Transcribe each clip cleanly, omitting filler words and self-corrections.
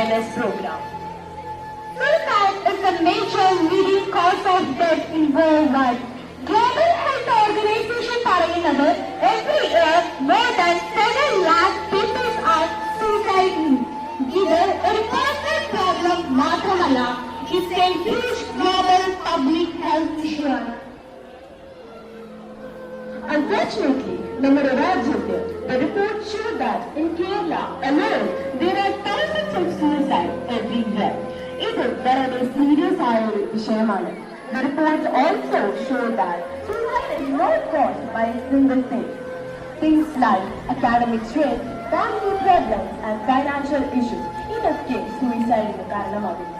awareness program. Suicide is a major leading cause of death in worldwide. Global Health Organization പറയുന്നത് every year more than 7 lakh people are suicidal. ഇത് ഒരു personal problem മാത്രമല്ല, it's a huge global public health issue ആണ്. Unfortunately, നമ്മുടെ രാജ്യത്ത് the report showed that in Kerala alone there are thousands of suicides every year. ഇത് വളരെ serious ആയ ഒരു വിഷയമാണ്. The report also showed that suicide is not caused by a single thing. Things like academic stress, family problems and financial issues ഇതൊക്കെ suicide കാരണമാകുന്നു.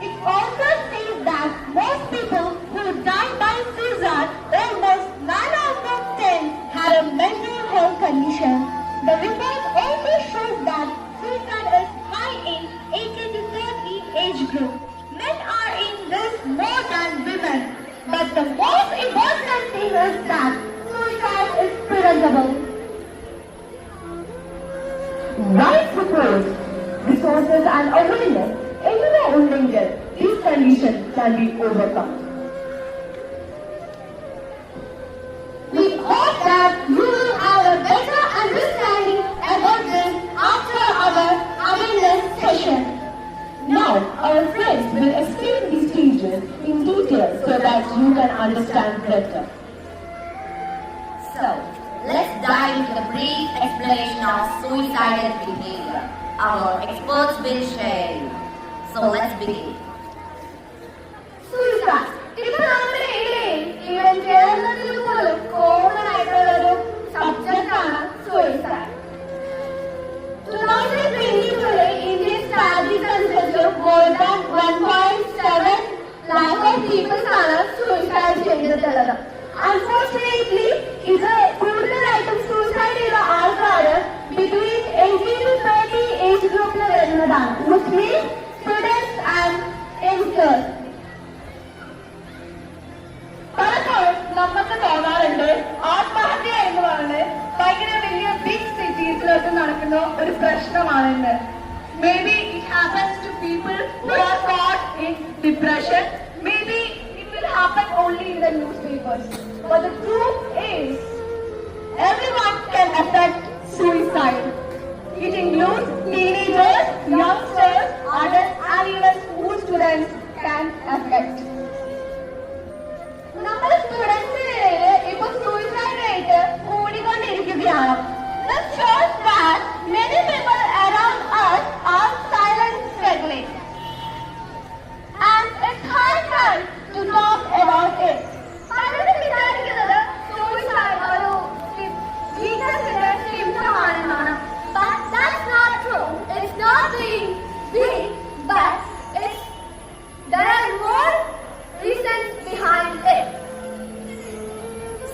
It also says that most people who die by suicide, almost 9 out of 10, have a mental health condition. The report also shows that suicide is high in 18 to 30 age group. Men are in this more than women. But the most important thing is that suicide is preventable. Right support, resources and awareness എന്നിവ ഉണ്ടെങ്കിൽ these conditions can be overcome. We hope that you will have a better understanding about this after our awareness session. Now, our friends will explain these stages in detail so that you can understand better. So, let's dive into the brief explanation of suicidal behavior. Our experts will share you. So, let's begin. Suicide. ഇപ്പോൾ നമ്മുടെ ഇടയിൽ even കേരളത്തിൽ പോലും common ആയിട്ടുള്ള ഒരു subject ആണ് suicide. 2022 Indian statistics അനുസരിച്ച് more than 1.7 lakh of people ആണ് സൂയിസൈഡ് ചെയ്തിട്ടുള്ളത്. Unfortunately, ഇത് കൂടുതലായിട്ടും സൂയിസൈഡ് ചെയ്ത ആൾക്കാര് between 18 to 30 ഏജ് ഗ്രൂപ്പിൽ വരുന്നതാണ്. Which means students and youngsters. പലപ്പോഴും നമുക്ക് തോന്നാറുണ്ട് ആത്മഹത്യ എന്ന് പറയുന്നത് ഭയങ്കര വലിയ ബിഗ് സിറ്റീസിലൊക്കെ നടക്കുന്ന ഒരു പ്രശ്നമാണെന്ന്. Maybe it happens to people who are caught in depression. Maybe it will happen only in the newspapers. But the truth is, everyone can affect suicide. It includes teenagers, youngsters, adults, and even school students can affect. നമ്മുടെ സ്റ്റുഡൻസിനിടയിൽ ഇപ്പൊ suicide rate കൂടിക്കൊണ്ടിരിക്കുകയാണ്. This shows that many people around us are silently struggling, and it's high time to talk about it. പലരും വിചാരിക്കുന്നത് suicide ഒരു വീക്ക്നെസ്സിന്റെ symptom ആണെന്നാണ്. But that's not true. It's not being weak, but there are more reasons behind it.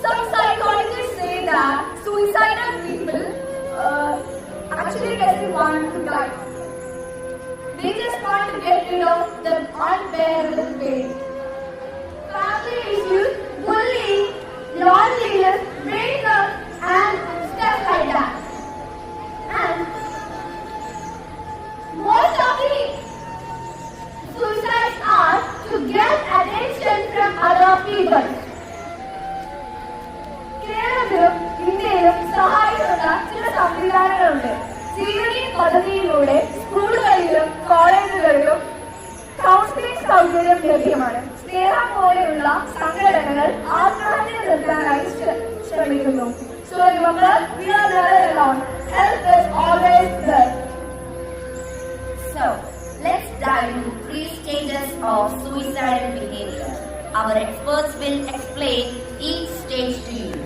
Some psychologists say that suicidal people actually doesn't want to die. They just want to get rid of the unbearable pain. Family issues, bullying, loneliness, breakups, and stuff like that. And most of the suicides are to get attention from other people. കേരളത്തിലും ഇന്ത്യയിലും സഹായിക്കുന്ന ചില സംവിധാനങ്ങളുണ്ട്. CUD പദ്ധതിയിലൂടെ സ്കൂളുകളിലും കോളേജുകളിലും counselling സൗകര്യം ലഭ്യമാണ്. സ്നേഹം പോലെയുള്ള സംഘടനകൾ ആത്മഹത്യ നിർത്താനായി ശ്രമിക്കുന്നു. So remember, we are never alone. Help is always there. So, let's dive into 3 stages of suicidal behavior. Our experts will explain each stage to you.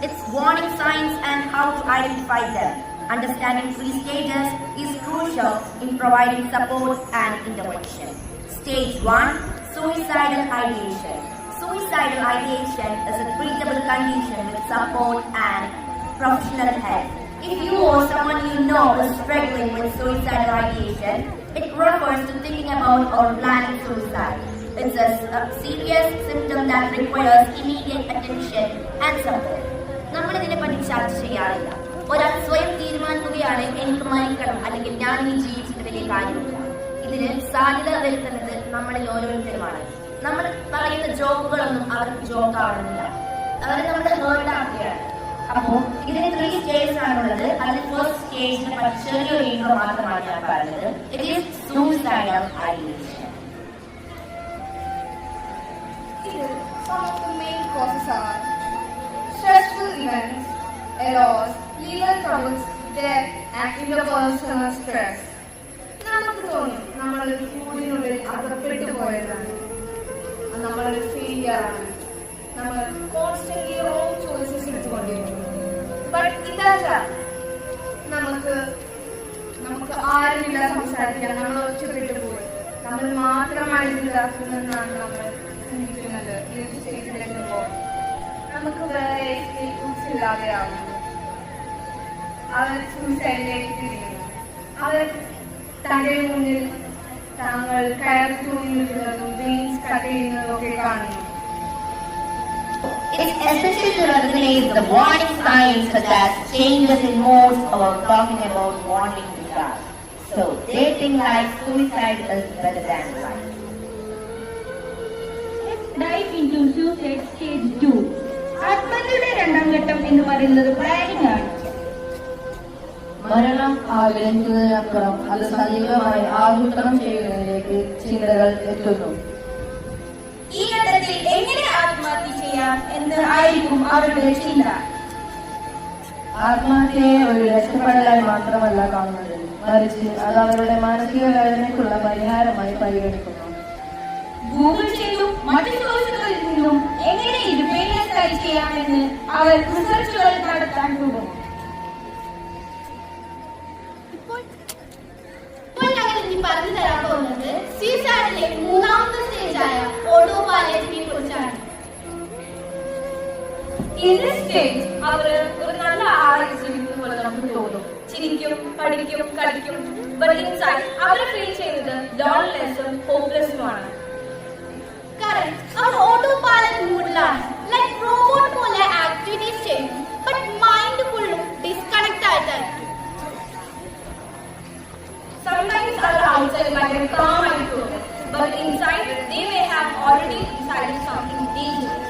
Its warning signs and how to identify them. Understanding 3 stages is crucial in providing support and intervention. Stage 1, suicidal ideation. Suicidal ideation is a treatable condition with support and professional help. If you or someone you know is struggling with suicidal ideation, it refers to thinking about or planning suicide. It's a serious symptom that requires immediate attention and support. നമ്മൾ ഇതിനെ പറ്റി ചർച്ച ചെയ്യാറില്ല. ഒരാൾ സ്വയം തീരുമാനിക്കുകയാണ് എനിക്ക് മരിക്കണം അല്ലെങ്കിൽ ഞാൻ ഈ ജീവിച്ചിട്ട് വലിയ കാര്യമില്ല. ഇതിന് സാധ്യത വരുത്തുന്നത് നമ്മളിൽ ഓരോരുത്തരുമാണ്. നമ്മൾ പറയുന്ന ജോക്കുകളൊന്നും അവർക്ക് ജോക്കാവുന്നില്ല, അവർ നമ്മുടെ ഹേർട്ട് ആക്കുകയാണ്. അപ്പോ ഇതിന് 3 സ്റ്റേജസ് ആണുള്ളത്. അതിൽ ഫസ്റ്റ് സ്റ്റേജിനെ പറ്റി ചെറിയൊരു ഇൻട്രോ മാത്രമാണ് ഞാൻ പറഞ്ഞത്. It is suicidal ideation. Some of the main causes are stressful events, errors, legal troubles, death, and interpersonal stress. നമുക്ക് തോന്നും നമ്മളൊരു കൂടിനുള്ളിൽ അകപ്പെട്ടു പോയതാണ്, നമ്മളൊരു ഫെയിലിയറാണ്, നമ്മൾ കോൺസ്റ്റന്റ്ലി റോങ് ചോയ്സസ് എടുത്തുകൊണ്ടിരിക്കുന്നു. ബട്ട് ഇതല്ല, നമുക്ക് ആരുമില്ല സംസാരിക്കാൻ, നമ്മൾ ഒറ്റപ്പെട്ടു പോയി, നമ്മൾ മാത്രമായിട്ടില്ലാത്തതെന്നാണ് നമ്മൾ ചിന്തിക്കുന്നത്. ഈ സ്റ്റേജിലെത്തുമ്പോൾ നമുക്ക് വേറെ എക്സ്പീരിയൻസ് ഇല്ലാതെയാവുന്നു. അവർ സൂസൈഡിലേക്ക് തിരിയുന്നു. അവർ തന്റെ മുന്നിൽ താങ്കൾ കയറി തൂങ്ങിക്കുന്നതും വെയിൻസ് കട്ട് ചെയ്യുന്നതും ഒക്കെ കാണുന്നു. It's essential to recognize the warning signs such as changes in moods or talking about wanting to die. So, dating like suicide is better than life. Let's dive into suicide stage 2. ആത്മഹത്യയുടെ 2ാം ഘട്ടം എന്ന് പറയുന്നത് planning ആണ്. മരണം ആഗ്രഹിക്കുന്നതിനപ്പുറം അത് സജീവമായി ആസൂത്രണം ചെയ്യുന്നതിലേക്ക് ചിന്തകൾ എത്തുന്നു. ഈ ഘട്ടത്തിൽ എങ്ങനെ ആത്മഹത്യ ചെയ്യാം എന്ന് ആയിരിക്കും അവരുടെ ചിന്ത. ആത്മഹത്യയെ ഒരു രക്ഷപ്പെടലായി മാത്രമല്ല കാണുന്നത്, മറിച്ച് അത് അവരുടെ മാനസിക വേദനയ്ക്കുള്ള പരിഹാരമായി പരിഗണിക്കുന്നു. ഗൂഗിൾ ചെയ്തും മറ്റു സോഴ്സുകളിൽ നിന്നും എങ്ങനെ ഇത് പെയിൻലെസ് ആയി ചെയ്യാമെന്ന് അവർ റിസർച്ചുകൾ നടത്താൻ തുടങ്ങും. ഇപ്പോൾ ഞങ്ങൾ ഇനി പറഞ്ഞു തരാൻ പോകുന്നത് സൂയിസൈഡിലെ 3ാമത്തെ സ്റ്റേജായ ഓട്ടോബയോഗ്രഫിയെ കുറിച്ചാണ്. In this stage, അവർ ഒരു നല്ല ആളെ ജീവിക്കുന്ന പോലെ നമുക്ക് തോന്നും. ചിരിക്കും, പഠിക്കും, കളിക്കും. But inside, അവർ ഫീൽ ചെയ്യുന്നത് ലോൺലെസ്സും ഹോപ്പ്ലെസ്സുമാണ്. കാരണം അവർ ഓട്ടോ പൈലറ്റ് മൂഡിലാണ്. ലൈക്ക് റോബോട്ട് പോലെ ആക്ടിവിറ്റീസ് ചെയ്യും, ബട്ട് മൈൻഡ് ഫുള്ളും ഡിസ്കണക്ട് ആയിട്ടായിരിക്കും. Sometimes our outside might be calm and cool, but inside they may have already decided something dangerous.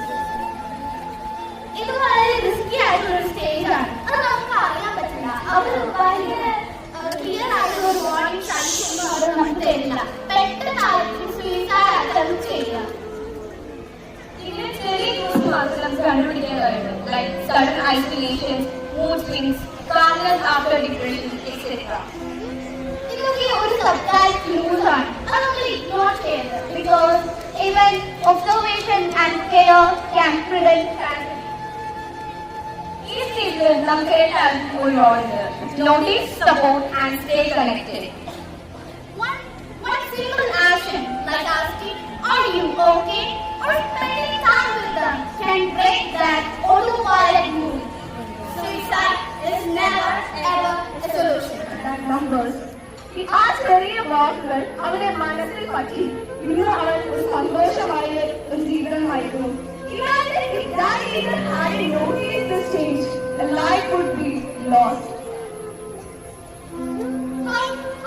ഇത് വളരെ റിസ്കി ആയിട്ടുള്ള സ്റ്റേജ് ആണ്. അത് നമുക്ക് അറിയാൻ പറ്റില്ല. അവർ ഭയങ്കര ക്ലിയർ ആയിട്ടുള്ള ഒരു വാർണിംഗ് സൈൻസ് ഒന്നും അവർ നമുക്ക് തരില്ല. പെട്ടെന്നായിരിക്കും സൂയിസൈഡ് അറ്റംപ്റ്റ് ചെയ്യുക. ഇതിന് ചെറിയ ക്ലൂസ് മാത്രം നമുക്ക് കണ്ടുപിടിക്കാൻ കഴിയും, like sudden isolation, mood swings, calmness after depression, etc. ഇതൊക്കെ ഒരു സബ്റ്റൈൽ ക്ലൂസ് ആണ്. അത് നമ്മൾ ഇഗ്നോർ ചെയ്യരുത്. Because even observation and care can prevent tragedy. ഈ സ്റ്റേജിൽ നമുക്ക് എല്ലാവർക്കും ഒരു റോളുണ്ട്. Notice, support and stay connected. One simple action like asking, "Are you okay?" or spending time with them can break that autopilot mood. Suicide is never ever a solution. Numbers. ആ ചെറിയ വാക്കുകൾ അവരുടെ മനസ്സിൽ പറ്റി ഇന്ന് അവൻ ഒരു സന്തോഷമായ ഒരു ജീവിതം നയിക്കുന്നു. Imagine if that leader had noticed this change, a life would be lost.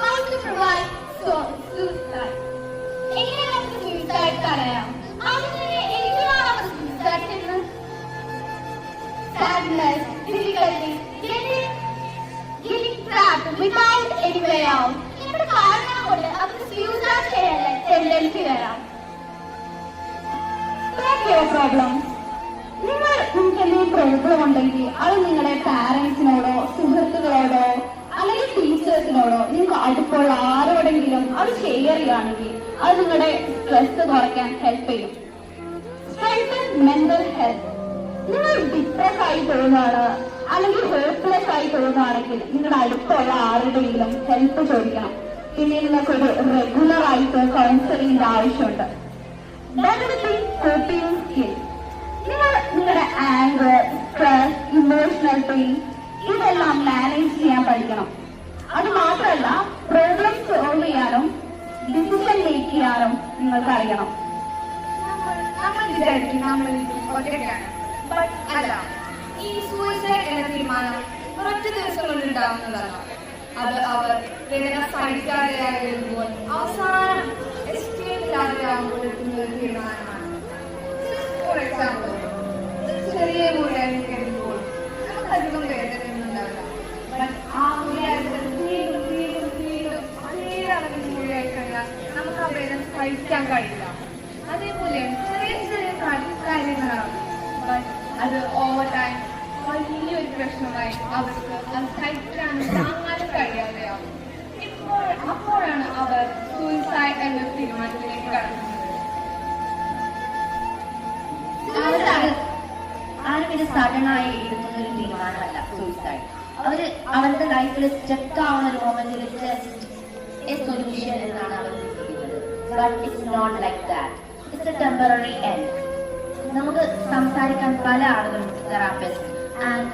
How to provide suicide? എങ്ങനെ നമുക്ക് suicide തടയാം? അതിനെ എന്തിനാണ് suicide ചെയ്യുന്നത്? Sadness, difficulty, getting trapped without any way out. ഇവിടെ കാരണം കൊണ്ട് അവർക്ക് suicide ചെയ്യാനുള്ള tendency വരാം. പ്രോബ്ലം നിങ്ങൾക്ക് എന്തെങ്കിലും പ്രോബ്ലം ഉണ്ടെങ്കിൽ അത് നിങ്ങളുടെ പാരന്റ്സിനോടോ സുഹൃത്തുക്കളോടോ അല്ലെങ്കിൽ ടീച്ചേഴ്സിനോടോ നിങ്ങൾക്ക് അടുപ്പുള്ള ആരോടെങ്കിലും അത് ഷെയർ ചെയ്യുകയാണെങ്കിൽ അത് നിങ്ങളുടെ സ്ട്രെസ് കുറയ്ക്കാൻ ഹെൽപ്പ് ചെയ്യും. Strengthen mental health. നിങ്ങൾ ഡിപ്രസ് ആയി തോന്നുകയാണ് അല്ലെങ്കിൽ ഹോപ്പ്ലെസ് ആയി തോന്നുകയാണെങ്കിൽ നിങ്ങളുടെ അടുത്തുള്ള ആരുടെയെങ്കിലും ഹെൽപ്പ് ചോദിക്കണം. പിന്നെ നിങ്ങൾക്കൊരു റെഗുലർ ആയിട്ട് കൗൺസിലിംഗിന്റെ ആവശ്യമുണ്ട്. Developing coping skill. നിങ്ങൾ നിങ്ങളുടെ ആങ്കർ, സ്ട്രെസ്, ഇമോഷണൽ പെയിൻ ഇതെല്ലാം മാനേജ് ചെയ്യാൻ പഠിക്കണം. അത് മാത്രമല്ല പ്രോബ്ലം സോൾവ് ചെയ്യാനും ഡിസിഷൻ മേക്ക് ചെയ്യാനും നിങ്ങൾക്ക് അറിയണം. നമ്മൾ വിചാരിക്കും നമ്മൾ ഒറ്റയ്ക്കാണ്, ബട്ട് അല്ല. ഈ സൂയിസൈഡ് എന്ന തീരുമാനം ഒരൊറ്റ ദിവസം കൊണ്ടുണ്ടാവുന്നതല്ല. അത് അവർ വേദന സഹിക്കാതെയാകുമ്പോൾ അവസാനം എസ്കേപ്പിലാകുമ്പോൾ എത്തുന്ന ഒരു തീരുമാനമാണ്. ഫോർ എക്സാമ്പിൾ, ചെറിയ മുറിയായി കഴിയുമ്പോൾ നമുക്ക് അധികം വേദനയൊന്നും ഉണ്ടാവില്ല. ആ മുറിയായിട്ട് വീണ്ടും വീണ്ടും വീണ്ടും അതേ അളവിൽ മുറിയായി കഴിഞ്ഞാൽ നമുക്ക് ആ വേദന സഹിക്കാൻ കഴിയില്ല. അതേപോലെ ചെറിയ ചെറിയ കാര്യങ്ങളാണ്, അത് ഓവർ ടൈം വലിയൊരു പ്രശ്നമായി അവർക്ക് അത് സഹിക്കാനും താങ്ങാനും കഴിയാതെയാവും. അപ്പോഴാണ് അവർ സൂയിസൈഡ് എന്ന തീരുമാനത്തിലേക്ക് കടക്കുന്നത്. ആരും ഇത് സഡനായി എടുക്കുന്ന ഒരു തീരുമാനമല്ല സൂയിസൈഡ്. അവരുടെ ലൈഫിൽ സ്റ്റക്ക് ആവുന്ന ഒരു മൊമെന്റിൽ ജസ്റ്റ് എ സൊല്യൂഷൻ എന്നാണ് അവർ ചിന്തിക്കുന്നത്. But it's not like that. It's a temporary end. നമുക്ക് സംസാരിക്കാൻ പല ആളുകളും therapist and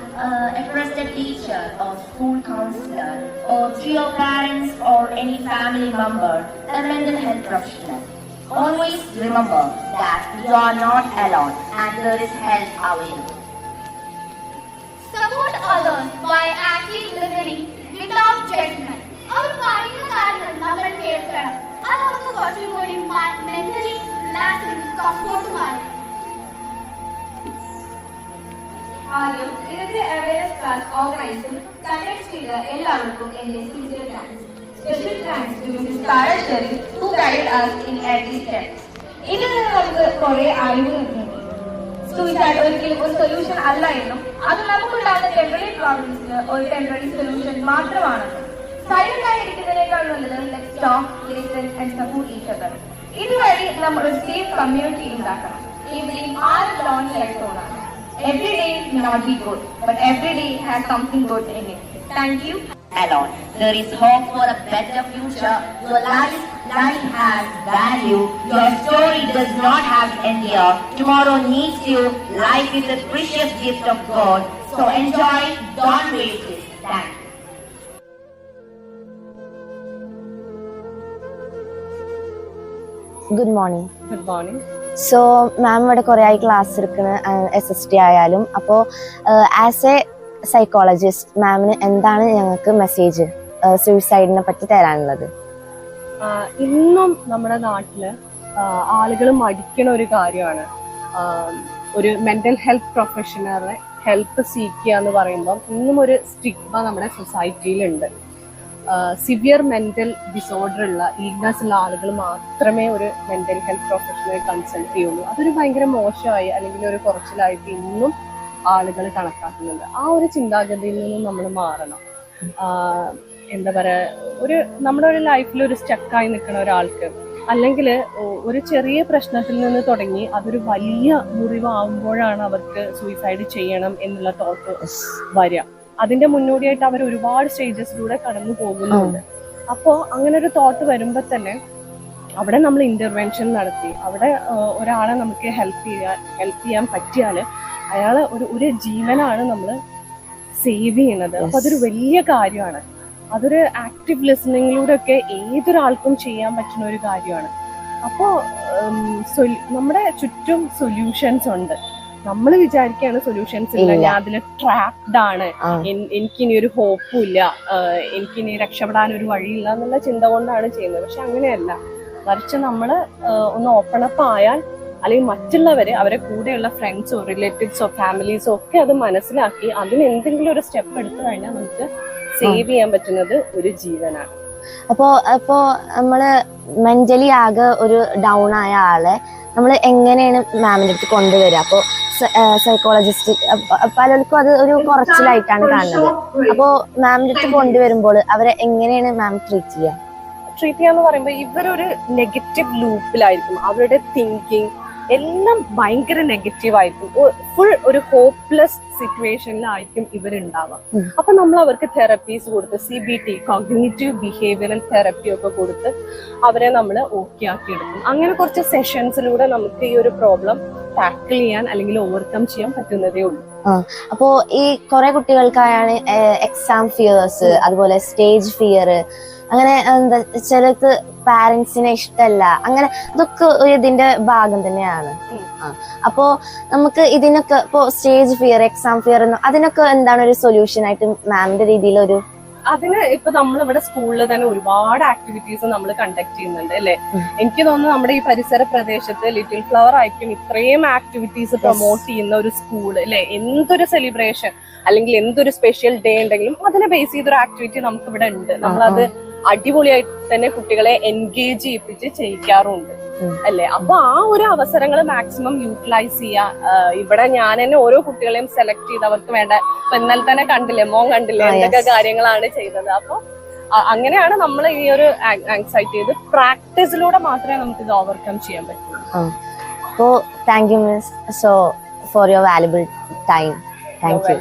a trusted teacher or school counselor or to your parents or any family member, a mental health professional. Always remember that you are not alone and there is help available. Support others by active listening without judgment. അവർ പറയുന്ന കാര്യങ്ങൾ നമ്മൾ കേൾക്കണം. അത് നമുക്ക് കുറച്ചും കൂടി mentally റിലാക്സും കംഫോർട്ടുമാണ്. ആദ്യം ഇതിന്റെ അവയർനെസ് ക്ലാസ് ഓർഗനൈസും കണ്ടക്ട് ചെയ്ത എല്ലാവർക്കും എന്റെ sincere thanks. Special thanks to Miss Tara Sherry who guided us in every step. ഇതിൽ നിന്ന് നമുക്ക് കുറെ അറിവ് കിട്ടുന്നു. സൂയിസൈഡ് ഒരിക്കലും ഒരു സൊല്യൂഷൻ അല്ല എന്നും അത് നമുക്കുണ്ടാകുന്ന ടെമ്പററി പ്രോബ്ലംസിന് ഒരു ടെമ്പററി സൊല്യൂഷൻ മാത്രമാണെന്നും സൈലന്റ് ആയിരിക്കുന്നതിനേക്കാൾ നല്ലത് let's talk, listen and support each other. ഇതുവഴി നമ്മൾ ഒരു സേഫ് കമ്മ്യൂണിറ്റി ഉണ്ടാക്കണം. ഇവിടെയും ആരും lonely ആയിട്ടോണാണ്. Every day may not be good, but every day has something good in it. Thank you. Alone. There is hope for a better future. Your life has value. Your story does not have end here. Tomorrow needs you. Life is a precious gift of God. So enjoy, don't waste it. Thank you. Good morning. Good morning. So മാം ഇവിടെ കുറേ ആയി class എടുക്കുന്ന SST ആയാലും, അപ്പോൾ as A psychologist മാമിന് എന്താണ് ഞങ്ങൾക്ക് message സൂയിസൈഡിനെ പറ്റി തരാനുള്ളത്? ഇന്നും നമ്മുടെ നാട്ടില് ആളുകൾ മടിക്കണ ഒരു കാര്യമാണ്. ഒരു മെന്റൽ ഹെൽത്ത് പ്രൊഫഷണറെ ഹെൽപ്പ് സീക്കുക എന്ന് പറയുമ്പം ഇന്നും ഒരു സ്റ്റിഗ്മ നമ്മുടെ സൊസൈറ്റിയിലുണ്ട്. സിവിയർ മെന്റൽ ഡിസോർഡർ ഉള്ള ഇൽനെസ് ഉള്ള ആളുകൾ മാത്രമേ ഒരു മെന്റൽ ഹെൽത്ത് പ്രൊഫഷണലെ കൺസൾട്ട് ചെയ്യുള്ളൂ. അതൊരു ഭയങ്കര മോശമായി അല്ലെങ്കിൽ ഒരു കുറച്ചിലായിട്ട് ഇന്നും ആളുകൾ കണക്കാക്കുന്നുണ്ട്. ആ ഒരു ചിന്താഗതിയിൽ നിന്നും നമ്മൾ മാറണം. എന്താ പറയുക, നമ്മുടെ ഒരു ലൈഫിൽ ഒരു സ്റ്റക്കായി നിൽക്കുന്ന ഒരാൾക്ക് അല്ലെങ്കിൽ ഒരു ചെറിയ പ്രശ്നത്തിൽ നിന്ന് തുടങ്ങി അതൊരു വലിയ മുറിവാകുമ്പോഴാണ് അവർക്ക് സൂയിസൈഡ് ചെയ്യണം എന്നുള്ള തോട്ട് വരിക. അതിന്റെ മുന്നോടിയായിട്ട് അവർ ഒരുപാട് സ്റ്റേജസിലൂടെ കടന്നു പോകുന്നുണ്ട്. അപ്പോൾ അങ്ങനെ ഒരു തോട്ട് വരുമ്പോൾ തന്നെ അവിടെ നമ്മൾ ഇന്റർവെൻഷൻ നടത്തി അവിടെ ഒരാളെ നമുക്ക് ഹെൽപ്പ് ചെയ്യാൻ പറ്റിയാൽ അയാളെ ഒരു ജീവനാണ് നമ്മൾ സേവ് ചെയ്യുന്നത്. അപ്പൊ അതൊരു വലിയ കാര്യമാണ്. അതൊരു ആക്റ്റീവ് ലിസണിങ്ങിലൂടെ ഒക്കെ ഏതൊരാൾക്കും ചെയ്യാൻ പറ്റുന്ന ഒരു കാര്യമാണ്. അപ്പോൾ നമ്മുടെ ചുറ്റും സൊല്യൂഷൻസ് ഉണ്ട്. നമ്മൾ വിചാരിക്കുകയാണ് സൊല്യൂഷൻസ് ഇല്ല, ഞാൻ അതിൽ ട്രാപ്ഡ് ആണ്, എനിക്കിനി ഒരു ഹോപ്പും ഇല്ല, എനിക്കിനി രക്ഷപ്പെടാൻ ഒരു വഴിയില്ല എന്നുള്ള ചിന്ത കൊണ്ടാണ് ചെയ്യുന്നത്. പക്ഷെ അങ്ങനെയല്ല. മറിച്ച് നമ്മൾ ഒന്ന് ഓപ്പൺ അപ്പ് ആയാൽ അല്ലെങ്കിൽ മറ്റുള്ളവര് അവരെ കൂടെയുള്ള ഫ്രണ്ട്സോ റിലേറ്റീവ്സോ ഫാമിലീസോ ഒക്കെ അത് മനസ്സിലാക്കി അതിന് എന്തെങ്കിലും ഒരു സ്റ്റെപ്പ് എടുത്തു കഴിഞ്ഞാൽ നമുക്ക് സേവ് ചെയ്യാൻ പറ്റുന്നത് ഒരു ജീവനാണ്. അപ്പോ നമ്മള് മെന്റലി ആകെ ഒരു ഡൗൺ ആയ ആളെ നമ്മൾ എങ്ങനെയാണ് മാമിന്റെ അടുത്ത് കൊണ്ടുവരിക? അപ്പോൾ സൈക്കോളജിസ്റ്റ് പലർക്കും അത് ഒരു കുറച്ചിലായിട്ടാണ് കാണുന്നത്. അപ്പോൾ മാമിന്റെ അടുത്ത് കൊണ്ടുവരുമ്പോൾ അവരെ എങ്ങനെയാണ് മാം ട്രീറ്റ് ചെയ്യാന്ന് പറയുമ്പോൾ ഇവരൊരു നെഗറ്റീവ് ലൂപ്പിലായിരിക്കും. അവരുടെ തിങ്കിങ് എല്ലാം ഭയങ്കര നെഗറ്റീവ് ആയിരിക്കും. ഫുൾ ഒരു ഹോപ്പ്ലെസ് സിറ്റുവേഷനിലായിരിക്കും ഇവരുണ്ടാവുക. അപ്പൊ നമ്മൾ അവർക്ക് തെറപ്പീസ് കൊടുത്ത് CBT കോഗ്നിറ്റീവ് ബിഹേവിയറൽ തെറപ്പി ഒക്കെ കൊടുത്ത് അവരെ നമ്മൾ ഓക്കെ ആക്കി എടുക്കും. അങ്ങനെ കുറച്ച് സെഷൻസിലൂടെ നമുക്ക് ഈ ഒരു പ്രോബ്ലം ടാക്കിൾ ചെയ്യാൻ അല്ലെങ്കിൽ ഓവർകം ചെയ്യാൻ പറ്റുന്നതേ ഉള്ളൂ. അപ്പോ ഈ കുറെ കുട്ടികൾക്കായാണ് എക്സാം ഫിയേഴ്സ്, അതുപോലെ സ്റ്റേജ് ഫിയർ, അങ്ങനെ എന്താ ചിലർക്ക് പാരന്റ്സിനെ ഇഷ്ടമല്ല, അങ്ങനെ ഇതൊക്കെ ഒരു ഇതിന്റെ ഭാഗം തന്നെയാണ്. അപ്പോ നമുക്ക് ഇതിനൊക്കെ ഇപ്പോ സ്റ്റേജ് ഫിയർ, എക്സാം ഫിയർ, അതിനൊക്കെ എന്താണ് ഒരു സൊല്യൂഷൻ ആയിട്ട് മാമിന്റെ രീതിയിൽ ഒരു? അതിന് ഇപ്പൊ നമ്മളിവിടെ സ്കൂളിൽ തന്നെ ഒരുപാട് ആക്ടിവിറ്റീസ് നമ്മൾ കണ്ടക്ട് ചെയ്യുന്നുണ്ട് അല്ലെ. എനിക്ക് തോന്നുന്നു നമ്മുടെ ഈ പരിസര പ്രദേശത്ത് ലിറ്റിൽ ഫ്ലവർ ആയിരിക്കും ഇത്രയും ആക്ടിവിറ്റീസ് പ്രൊമോട്ട് ചെയ്യുന്ന ഒരു സ്കൂൾ അല്ലെ. എന്തൊരു സെലിബ്രേഷൻ അല്ലെങ്കിൽ എന്തൊരു സ്പെഷ്യൽ ഡേ ഉണ്ടെങ്കിലും അതിനെ ബേസ് ചെയ്തൊരു ആക്ടിവിറ്റി നമുക്ക് ഇവിടെ ഉണ്ട്. നമ്മളത് അടിപൊളിയായിട്ട് തന്നെ കുട്ടികളെ എൻഗേജ് ചെയ്യിപ്പിച്ച് ചെയ്യിക്കാറുണ്ട് അല്ലെ. അപ്പൊ ആ ഒരു അവസരങ്ങൾ മാക്സിമം യൂട്ടിലൈസ് ചെയ്യാ. ഇവിടെ ഞാൻ തന്നെ ഓരോ കുട്ടികളെയും സെലക്ട് ചെയ്ത് അവർക്ക് വേണ്ട, ഇന്നലെ തന്നെ കണ്ടില്ലേ, മോൻ കണ്ടില്ലേ എന്തൊക്കെ കാര്യങ്ങളാണ് ചെയ്തത്. അപ്പൊ അങ്ങനെയാണ് നമ്മൾ ഈ ഒരു ആങ്സൈറ്റി ഇത് പ്രാക്ടീസിലൂടെ മാത്രമേ നമുക്ക് ഇത് ഓവർകം ചെയ്യാൻ പറ്റൂ. അപ്പോ thank you miss so for your valuable time. Thank you.